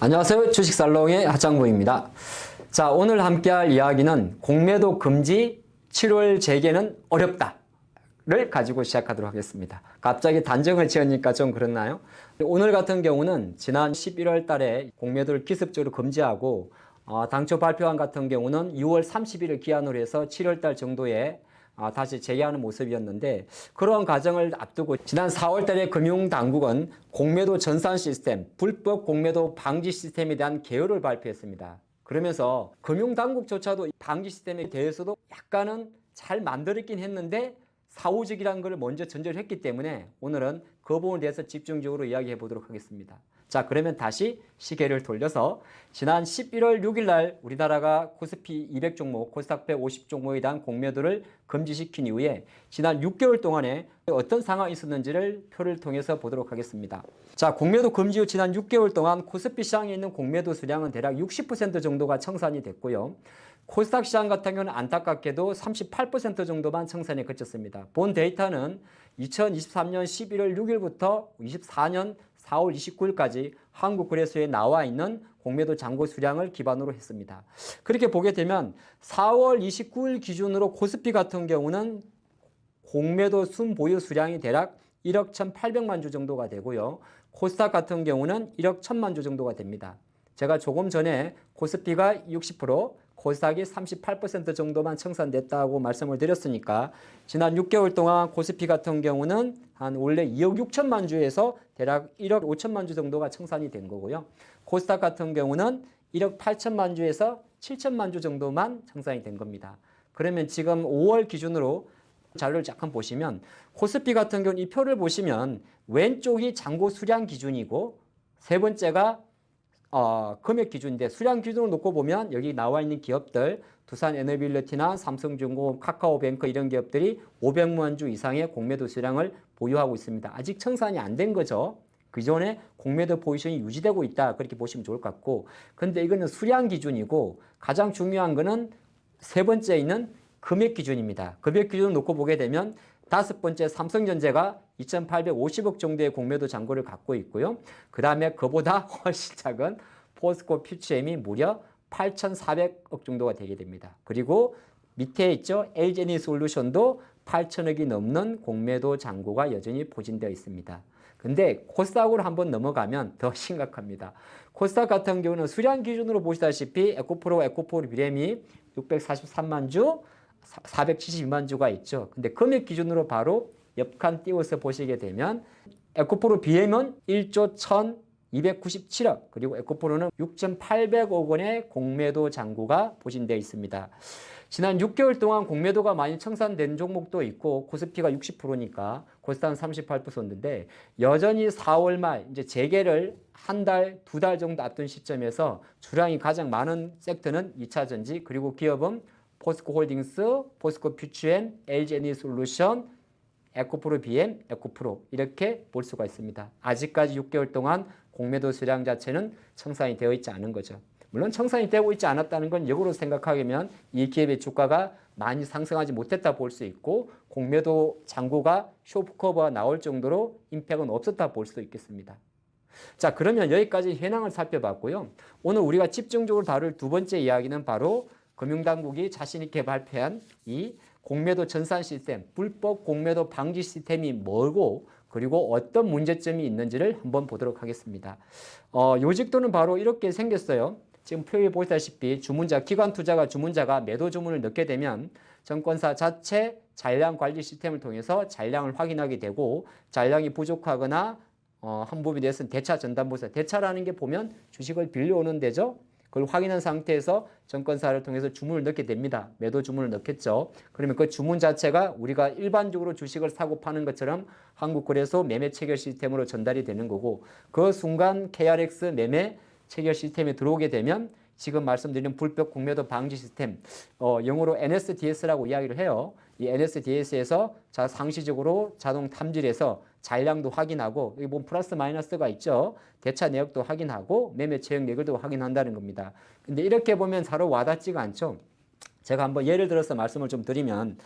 안녕하세요. 주식살롱의 하창구입니다. 자, 오늘 함께할 이야기는 공매도 금지 7월 재개는 어렵다를 가지고 시작하도록 하겠습니다. 갑자기 단정을 지으니까 좀 그렇나요? 오늘 같은 경우는 지난 11월 달에 공매도를 기습적으로 금지하고 당초 발표한 같은 경우는 6월 30일을 기한으로 해서 7월 달 정도에 다시 재개하는 모습이었는데, 그러한 과정을 앞두고 지난 4월 달에 금융당국은 공매도 전산 시스템, 불법 공매도 방지 시스템에 대한 개요를 발표했습니다. 그러면서 금융당국조차도 방지 시스템에 대해서도 약간은 잘 만들었긴 했는데 사후적이라는 걸 먼저 전제를 했기 때문에 오늘은 그 부분에 대해서 집중적으로 이야기해 보도록 하겠습니다. 자, 그러면 다시 시계를 돌려서 지난 11월 6일 날 우리나라가 코스피 200 종목, 코스닥 150 종목에 대한 공매도를 금지시킨 이후에 지난 6개월 동안에 어떤 상황이 있었는지를 표를 통해서 보도록 하겠습니다. 자, 공매도 금지 후 지난 6개월 동안 코스피 시장에 있는 공매도 수량은 대략 60% 정도가 청산이 됐고요. 코스닥 시장 같은 경우는 안타깝게도 38% 정도만 청산에 그쳤습니다. 본 데이터는 2023년 11월 6일부터 24년 4월 29일까지 한국거래소에 나와 있는 공매도 잔고 수량을 기반으로 했습니다. 그렇게 보게 되면 4월 29일 기준으로 코스피 같은 경우는 공매도 순보유 수량이 대략 1억 1,800만 주 정도가 되고요. 코스닥 같은 경우는 1억 1,000만 주 정도가 됩니다. 제가 조금 전에 코스피가 60%, 코스닥이 38% 정도만 청산됐다고 말씀을 드렸으니까 지난 6개월 동안 코스피 같은 경우는 한 원래 2억 6천만 주에서 대략 1억 5천만 주 정도가 청산이 된 거고요. 코스닥 같은 경우는 1억 8천만 주에서 7천만 주 정도만 청산이 된 겁니다. 그러면 지금 5월 기준으로 자료를 잠깐 보시면 코스피 같은 경우는 이 표를 보시면 왼쪽이 잔고 수량 기준이고 세 번째가 금액 기준인데, 수량 기준으로 놓고 보면 여기 나와 있는 기업들 두산에너빌리티나 삼성중공업, 카카오뱅크 이런 기업들이 500만 주 이상의 공매도 수량을 보유하고 있습니다. 아직 청산이 안 된 거죠. 기존에 공매도 포지션이 유지되고 있다, 그렇게 보시면 좋을 것 같고, 근데 이거는 수량 기준이고 가장 중요한 거는 세 번째 있는 금액 기준입니다. 금액 기준을 놓고 보게 되면 다섯 번째 삼성전자가 2,850억 정도의 공매도 잔고를 갖고 있고요. 그 다음에 그보다 훨씬 작은 포스코 퓨처엠이 무려 8,400억 정도가 되게 됩니다. 그리고 밑에 있죠. LG에너지솔루션도 8,000억이 넘는 공매도 잔고가 여전히 포진되어 있습니다. 근데 코스닥으로 한번 넘어가면 더 심각합니다. 코스닥 같은 경우는 수량 기준으로 보시다시피 에코프로 비렘이 643만 주, 472만 주가 있죠. 근데 금액 기준으로 바로 옆칸 띄워서 보시게 되면 에코프로 BM은 1조 1,297억, 그리고 에코프로는 6,800억 원의 공매도 잔고가 포진되어 있습니다. 지난 6개월 동안 공매도가 많이 청산된 종목도 있고 코스피가 60%니까 코스닥은 38%인데 여전히 4월 말 이제 재개를 한 달, 두 달 정도 앞둔 시점에서 주량이 가장 많은 섹터는 2차전지, 그리고 기업은 포스코 홀딩스, 포스코 퓨처엠, LG에너지솔루션, 에코프로 BM, 에코프로 이렇게 볼 수가 있습니다. 아직까지 6개월 동안 공매도 수량 자체는 청산이 되어 있지 않은 거죠. 물론 청산이 되고 있지 않았다는 건 역으로 생각하면 이 기업의 주가가 많이 상승하지 못했다 볼 수 있고 공매도 잔고가 쇼크커버가 나올 정도로 임팩은 없었다 볼 수도 있겠습니다. 자, 그러면 여기까지 현황을 살펴봤고요. 오늘 우리가 집중적으로 다룰 두 번째 이야기는 바로 금융당국이 자신 있게 발표한 이 공매도 전산 시스템, 불법 공매도 방지 시스템이 뭐고 그리고 어떤 문제점이 있는지를 한번 보도록 하겠습니다. 요직도는 바로 이렇게 생겼어요. 지금 표에 보시다시피 기관 투자가 주문자가 매도 주문을 넣게 되면 증권사 자체 잔량 관리 시스템을 통해서 잔량을 확인하게 되고, 잔량이 부족하거나 한 부분에 대해서는 대차 전담보사, 대차라는 게 보면 주식을 빌려오는 데죠. 그걸 확인한 상태에서 증권사를 통해서 주문을 넣게 됩니다. 매도 주문을 넣겠죠. 그러면 그 주문 자체가 우리가 일반적으로 주식을 사고 파는 것처럼 한국거래소 매매 체결 시스템으로 전달이 되는 거고, 그 순간 KRX 매매 체결 시스템에 들어오게 되면 지금 말씀드린 불법 공매도 방지 시스템, 영어로 NSDS라고 이야기를 해요. 이 NSDS에서 상시적으로 자동 탐지해서 잔량도 확인하고, 여기 보면 플러스 마이너스가 있죠. 대차 내역도 확인하고 매매 체결 내역도 확인한다는 겁니다. 근데 이렇게 보면 서로 와닿지가 않죠. 제가 한번 예를 들어서 말씀을 좀 드리면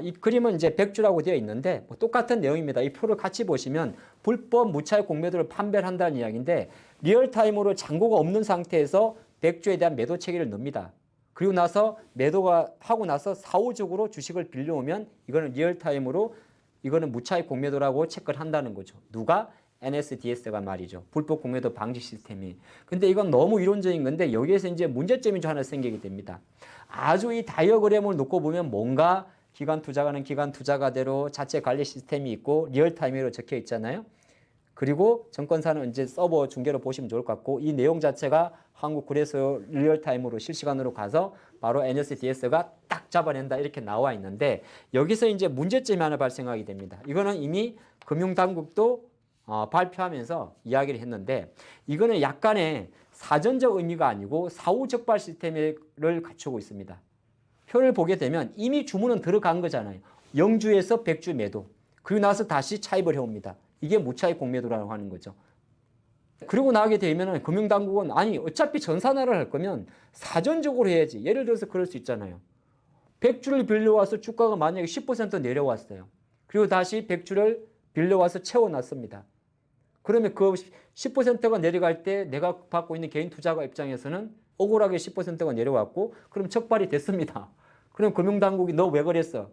이 그림은 이제 백주라고 되어 있는데 뭐 똑같은 내용입니다. 이 표를 같이 보시면 불법 무차익 공매도를 판별을 한다는 이야기인데 리얼타임으로 잔고가 없는 상태에서 백주에 대한 매도 체계를 넣습니다. 그리고 나서 매도가 하고 나서 사후적으로 주식을 빌려오면 이거는 리얼타임으로 이거는 무차익 공매도라고 체크를 한다는 거죠. 누가? NSDS가 말이죠. 불법 공매도 방지 시스템이. 근데 이건 너무 이론적인 건데 여기에서 이제 문제점이 좀 하나 생기게 됩니다. 아주 이 다이어그램을 놓고 보면 뭔가 기관 투자가는 기관 투자가대로 자체 관리 시스템이 있고 리얼타임으로 적혀 있잖아요. 그리고 증권사는 이제 서버 중계로 보시면 좋을 것 같고 이 내용 자체가 한국 거래소 리얼타임으로 실시간으로 가서 바로 NSDS가 딱 잡아낸다 이렇게 나와 있는데 여기서 이제 문제점이 하나 발생하게 됩니다. 이거는 이미 금융당국도 발표하면서 이야기를 했는데 이거는 약간의 사전적 의미가 아니고 사후 적발 시스템을 갖추고 있습니다. 표를 보게 되면 이미 주문은 들어간 거잖아요. 영주에서 백주 매도. 그리고 나서 다시 차입을 해옵니다. 이게 무차익 공매도라고 하는 거죠. 그리고 나가게 되면 금융당국은 아니 어차피 전산화를 할 거면 사전적으로 해야지. 예를 들어서 그럴 수 있잖아요. 백주를 빌려와서 주가가 만약에 10% 내려왔어요. 그리고 다시 백주를 빌려와서 채워놨습니다. 그러면 그 10%가 내려갈 때 내가 받고 있는 개인 투자가 입장에서는 억울하게 10%가 내려왔고 그럼 적발이 됐습니다. 그럼 금융당국이 너 왜 그랬어?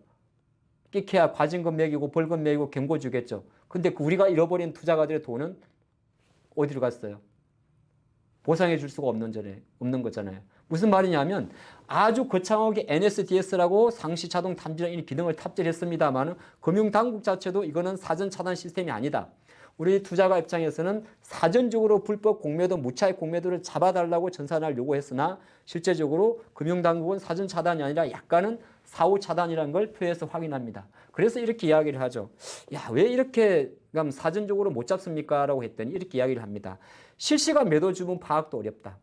끼케야 과징금 매기고 벌금 매기고 경고 주겠죠. 근데 우리가 잃어버린 투자가들의 돈은 어디로 갔어요? 보상해 줄 수가 없는 거잖아요. 무슨 말이냐면 아주 거창하게 NSDS라고 상시 자동 탐지라는 기능을 탑재를 했습니다만 금융당국 자체도 이거는 사전 차단 시스템이 아니다. 우리 투자가 입장에서는 사전적으로 불법 공매도, 무차익 공매도를 잡아달라고 전산화를 요구했으나 실제적으로 금융당국은 사전 차단이 아니라 약간은 사후 차단이라는 걸 표에서 확인합니다. 그래서 이렇게 이야기를 하죠. 야, 왜 이렇게 그럼 사전적으로 못 잡습니까? 라고 했더니 이렇게 이야기를 합니다. 실시간 매도 주문 파악도 어렵다.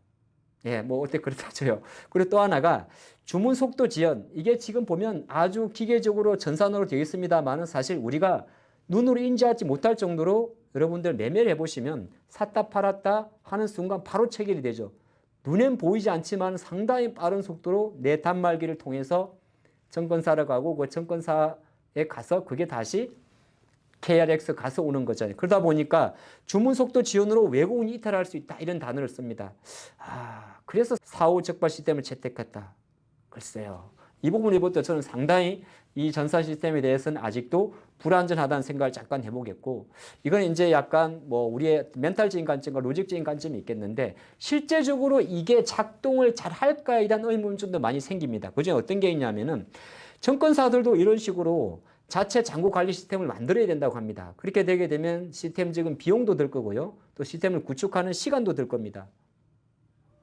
예, 뭐 어때 그렇다 쳐요. 그리고 또 하나가 주문 속도 지연. 이게 지금 보면 아주 기계적으로 전산으로 되어 있습니다만은 사실 우리가 눈으로 인지하지 못할 정도로 여러분들 매매를 해보시면 샀다 팔았다 하는 순간 바로 체결이 되죠. 눈엔 보이지 않지만 상당히 빠른 속도로 내 단말기를 통해서 증권사를 가고 그 증권사에 가서 그게 다시 KRX 가서 오는 거잖아요. 그러다 보니까 주문 속도 지연으로 외국인이 이탈할 수 있다 이런 단어를 씁니다. 그래서 사후 적발 시스템을 채택했다. 글쎄요. 이 부분을 볼 때 저는 상당히 이 전산 시스템에 대해서는 아직도 불안전하다는 생각을 잠깐 해보겠고, 이건 이제 약간 뭐 우리의 멘탈적인 관점과 로직적인 관점이 있겠는데, 실제적으로 이게 작동을 잘 할까에 대한 의문점도 많이 생깁니다. 그중에 어떤 게 있냐면은, 증권사들도 이런 식으로 자체 잔고 관리 시스템을 만들어야 된다고 합니다. 그렇게 되게 되면 시스템적인 비용도 들 거고요. 또 시스템을 구축하는 시간도 들 겁니다.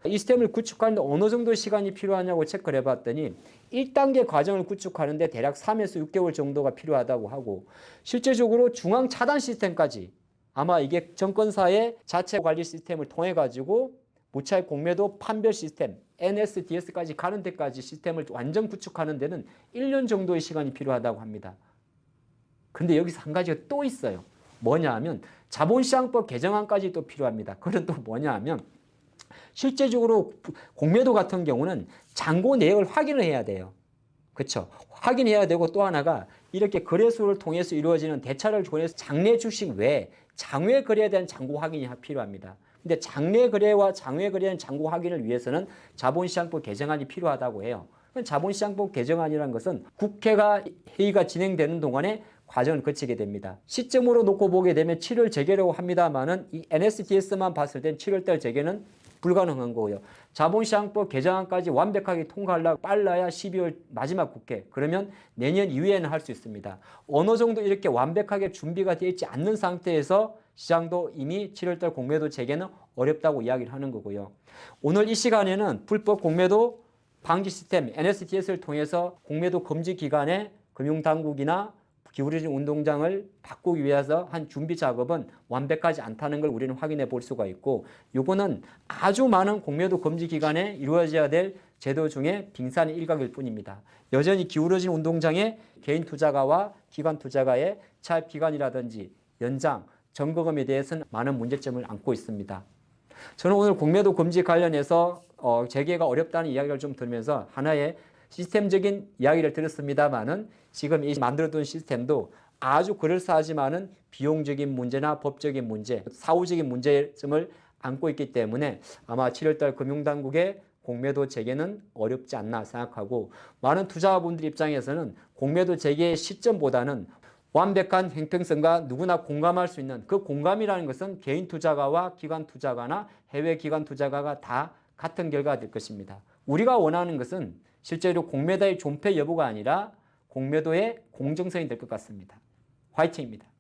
이 시스템을 구축하는데 어느 정도 시간이 필요하냐고 체크를 해봤더니 1단계 과정을 구축하는데 대략 3에서 6개월 정도가 필요하다고 하고, 실제적으로 중앙 차단 시스템까지 아마 이게 증권사의 자체 관리 시스템을 통해 가지고 무차익 공매도 판별 시스템 NSDS까지 가는 데까지 시스템을 완전 구축하는 데는 1년 정도의 시간이 필요하다고 합니다. 근데 여기서 한 가지가 또 있어요. 뭐냐 하면 자본시장법 개정안까지 또 필요합니다. 그건 또 뭐냐 하면 실제적으로 공매도 같은 경우는 잔고 내역을 확인을 해야 돼요. 그렇죠? 확인해야 되고, 또 하나가 이렇게 거래소를 통해서 이루어지는 대차를 통해서 장내 주식 외에 장외 거래에 대한 잔고 확인이 필요합니다. 근데 장내 거래와 장외 거래에 대한 잔고 확인을 위해서는 자본시장법 개정안이 필요하다고 해요. 자본시장법 개정안이라는 것은 국회가 회의가 진행되는 동안에 과정을 거치게 됩니다. 시점으로 놓고 보게 되면 7월 재개라고 합니다만은 이 NSDS만 봤을 땐 7월달 재개는 불가능한 거고요. 자본시장법 개정안까지 완벽하게 통과하려고 빨라야 12월 마지막 국회, 그러면 내년 이후에는 할 수 있습니다. 어느 정도 이렇게 완벽하게 준비가 되어 있지 않는 상태에서 시장도 이미 7월달 공매도 재개는 어렵다고 이야기를 하는 거고요. 오늘 이 시간에는 불법 공매도 방지 시스템 NSDS를 통해서 공매도 금지 기간에 금융당국이나 기울어진 운동장을 바꾸기 위해서 한 준비 작업은 완벽하지 않다는 걸 우리는 확인해 볼 수가 있고, 이거는 아주 많은 공매도 금지 기간에 이루어져야 될 제도 중에 빙산의 일각일 뿐입니다. 여전히 기울어진 운동장에 개인 투자가와 기관 투자가의 차입 기간이라든지 연장, 점거금에 대해서는 많은 문제점을 안고 있습니다. 저는 오늘 공매도 금지 관련해서 재개가 어렵다는 이야기를 좀 들으면서 하나의 시스템적인 이야기를 들었습니다만은 지금 이 만들어둔 시스템도 아주 그럴싸하지만은 비용적인 문제나 법적인 문제, 사후적인 문제점을 안고 있기 때문에 아마 7월달 금융당국의 공매도 재개는 어렵지 않나 생각하고, 많은 투자자분들 입장에서는 공매도 재개의 시점보다는 완벽한 형평성과 누구나 공감할 수 있는 그 공감이라는 것은 개인 투자가와 기관 투자가나 해외 기관 투자가가 다 같은 결과가 될 것입니다. 우리가 원하는 것은 실제로 공매도의 존폐 여부가 아니라 공매도의 공정성이 될 것 같습니다. 화이팅입니다.